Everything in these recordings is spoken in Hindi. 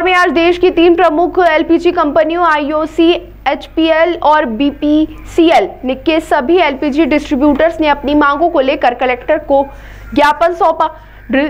खबर में आज देश की 3 प्रमुख एलपीजी कंपनियों आईओसी, एचपीएल और बीपीसीएल के सभी एलपीजी डिस्ट्रीब्यूटर्स ने अपनी मांगों को लेकर कलेक्टर को ज्ञापन सौंपा।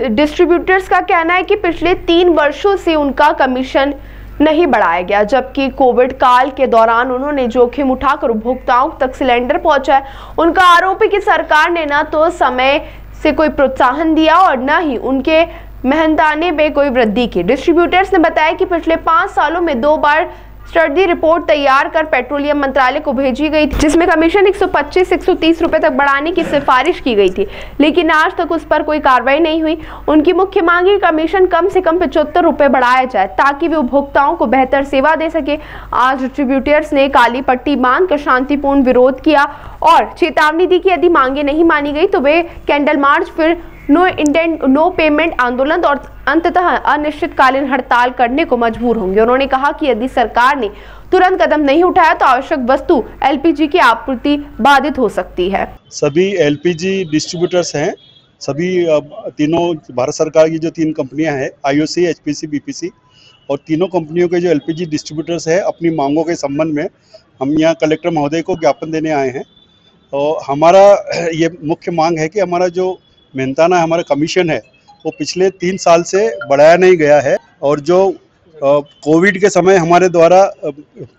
डिस्ट्रीब्यूटर्स का कहना है कि पिछले 3 वर्षों से उनका कमीशन नहीं बढ़ाया गया, जबकि कोविड काल के दौरान उन्होंने जोखिम उठाकर उपभोक्ताओं तक सिलेंडर पहुंचाया। उनका आरोप है कि सरकार ने न तो समय से कोई प्रोत्साहन दिया और न ही उनके मेहनताने में कोई वृद्धि की। डिस्ट्रीब्यूटर्स ने बताया कि पिछले 5 सालों में 2 बार स्टडी रिपोर्ट तैयार कर पेट्रोलियम मंत्रालय को भेजी गई थी, जिसमें कमीशन 125 से 130 रुपए तक बढ़ाने की सिफारिश की गई थी, लेकिन आज तक उस पर कोई कार्रवाई नहीं हुई। उनकी मुख्य मांग है कमीशन कम से कम 75 रुपए बढ़ाया जाए ताकि वे उपभोक्ताओं को बेहतर सेवा दे सके। आज डिस्ट्रीब्यूटर्स ने काली पट्टी बांधकर शांतिपूर्ण विरोध किया और चेतावनी दी कि यदि मांगे नहीं मानी गई तो वे कैंडल मार्च, फिर नो इंटेंट नो पेमेंट आंदोलन और अंततः अनिश्चितकालीन हड़ताल करने को मजबूर होंगे। उन्होंने कहा कि यदि सरकार ने तुरंत कदम नहीं उठाया तो आवश्यक वस्तु एलपीजी की आपूर्ति बाधित हो सकती है। सभी एलपीजी डिस्ट्रीब्यूटर्स हैं, सभी तीनों भारत सरकार की जो 3 कंपनियां हैं, आईओसी, एचपीसी, बीपीसी, और तीनों कंपनियों के जो एलपीजी डिस्ट्रीब्यूटर्स हैं, अपनी मांगों के संबंध में हम यहाँ कलेक्टर महोदय को ज्ञापन देने आए हैं। और हमारा ये मुख्य मांग है कि हमारा जो मेहनताना हमारा कमीशन है वो पिछले 3 साल से बढ़ाया नहीं गया है, और जो कोविड के समय हमारे द्वारा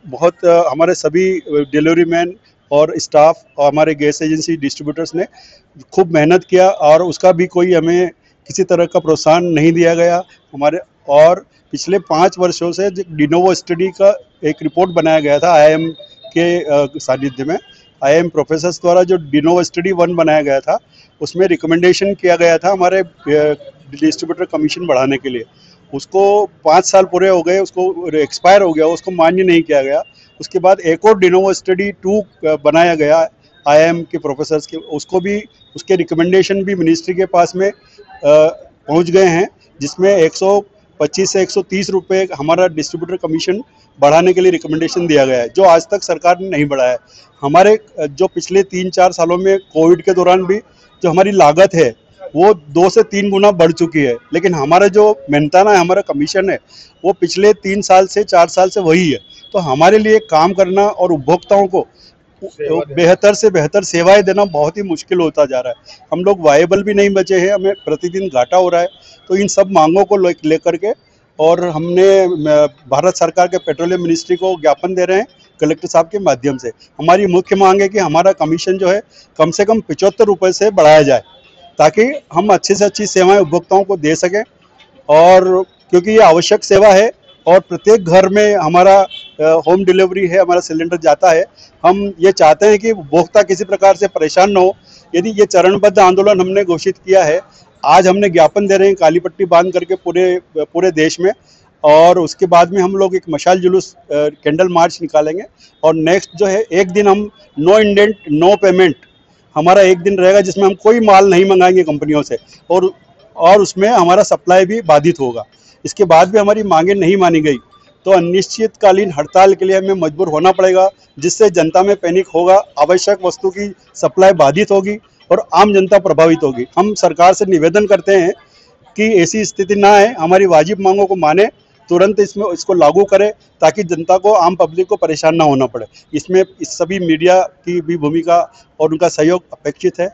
बहुत हमारे सभी डिलीवरी मैन और स्टाफ और हमारे गैस एजेंसी डिस्ट्रीब्यूटर्स ने खूब मेहनत किया और उसका भी कोई हमें किसी तरह का प्रोत्साहन नहीं दिया गया हमारे। और पिछले 5 वर्षों से डिनोवो स्टडी का एक रिपोर्ट बनाया गया था आईआईएम के सानिध्य में। आईआईएम प्रोफेसर्स द्वारा जो डिनोवो स्टडी 1 बनाया गया था, उसमें रिकमेंडेशन किया गया था हमारे डिस्ट्रीब्यूटर कमीशन बढ़ाने के लिए। उसको 5 साल पूरे हो गए, उसको एक्सपायर हो गया, उसको मान्य नहीं किया गया। उसके बाद एक और डिनोवो स्टडी 2 बनाया गया आईआईएम के प्रोफेसर्स के, उसको भी उसके रिकमेंडेशन भी मिनिस्ट्री के पास में पहुंच गए हैं, जिसमें 125 से 130 रुपये हमारा डिस्ट्रीब्यूटर कमीशन बढ़ाने के लिए रिकमेंडेशन दिया गया है, जो आज तक सरकार ने नहीं बढ़ाया है। हमारे जो पिछले 3-4 सालों में कोविड के दौरान भी जो हमारी लागत है वो 2 से 3 गुना बढ़ चुकी है, लेकिन हमारा जो मेहनताना है, हमारा कमीशन है, वो पिछले 3 साल से 4 साल से वही है। तो हमारे लिए काम करना और उपभोक्ताओं को बेहतर से बेहतर सेवाएं देना बहुत ही मुश्किल होता जा रहा है। हम लोग वायबल भी नहीं बचे हैं, हमें प्रतिदिन घाटा हो रहा है। तो इन सब मांगों को लेकर के और हमने भारत सरकार के पेट्रोलियम मिनिस्ट्री को ज्ञापन दे रहे हैं कलेक्टर साहब के माध्यम से। हमारी मुख्य मांग है कि हमारा कमीशन जो है कम से कम 75 रुपये से बढ़ाया जाए, ताकि हम अच्छी से अच्छी सेवाएं उपभोक्ताओं को दे सकें। और क्योंकि ये आवश्यक सेवा है और प्रत्येक घर में हमारा होम डिलीवरी है, हमारा सिलेंडर जाता है। हम ये चाहते हैं कि उपभोक्ता किसी प्रकार से परेशान न हो। यदि ये चरणबद्ध आंदोलन हमने घोषित किया है, आज हमने ज्ञापन दे रहे हैं काली पट्टी बांध करके पूरे देश में, और उसके बाद में हम लोग एक मशाल जुलूस कैंडल मार्च निकालेंगे। और नेक्स्ट जो है, एक दिन हम नो इंडेंट नो पेमेंट हमारा एक दिन रहेगा, जिसमें हम कोई माल नहीं मंगाएंगे कंपनियों से, और उसमें हमारा सप्लाई भी बाधित होगा। इसके बाद भी हमारी मांगें नहीं मानी गई तो अनिश्चितकालीन हड़ताल के लिए हमें मजबूर होना पड़ेगा, जिससे जनता में पैनिक होगा, आवश्यक वस्तु की सप्लाई बाधित होगी और आम जनता प्रभावित होगी। हम सरकार से निवेदन करते हैं कि ऐसी स्थिति ना आए, हमारी वाजिब मांगों को माने, तुरंत इसको लागू करें, ताकि जनता को, आम पब्लिक को परेशान ना होना पड़े। इसमें इस सभी मीडिया की भी भूमिका और उनका सहयोग अपेक्षित है।